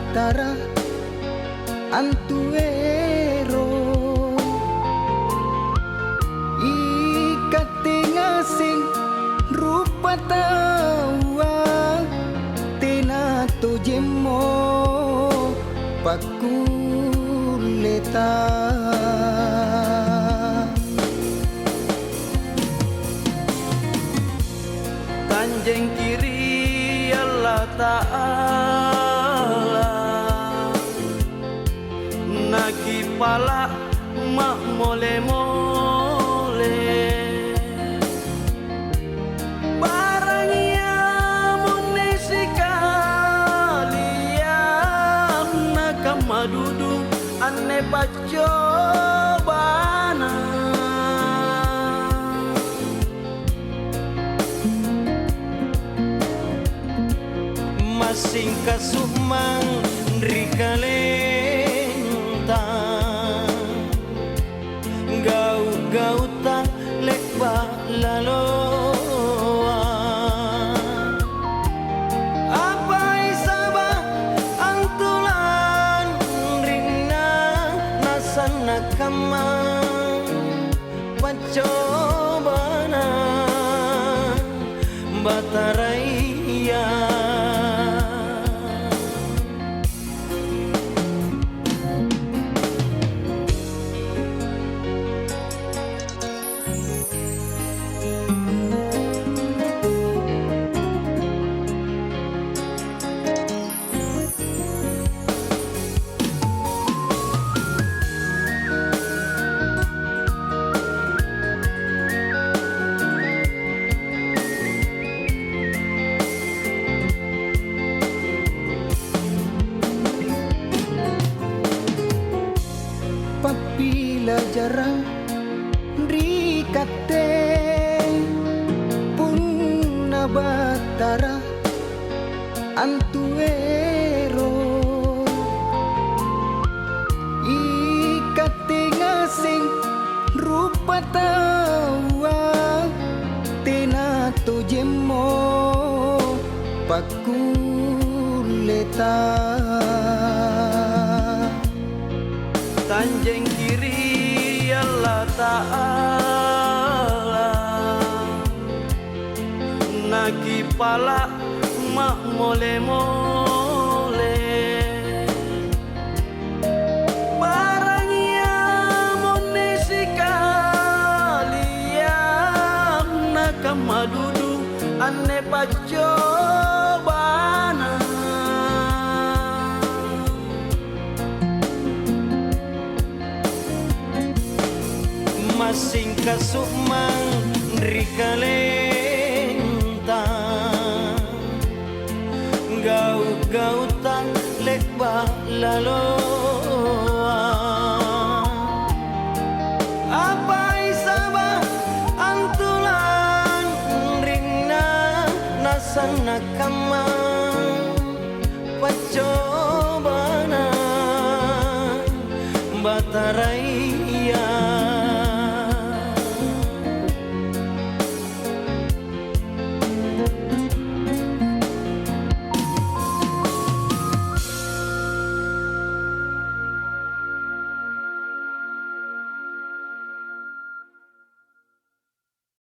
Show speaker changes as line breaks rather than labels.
batara antuero ikatingasing rupa tawa tinato jemo pakuleta tanjeng kiri Allah Ta'ala nagi pala mak mole-mole barangnya munisi kalian nakama duduk ane baco bana masing kasumang rikalenta gau-gau ta lekba laloa apa isaba antulan ringna nasan nakama pacobana bataraya papila jarang rikate punna batara antuero ikatingasing rupa tawa tinato jemo pakuleta tanjeng kiri Allah Ta'ala nagi pala mak mole-mole barangnya munisi kalian nakama duduk ane baco bana masing kasumang rikalenta gau-gau tang lekba lalo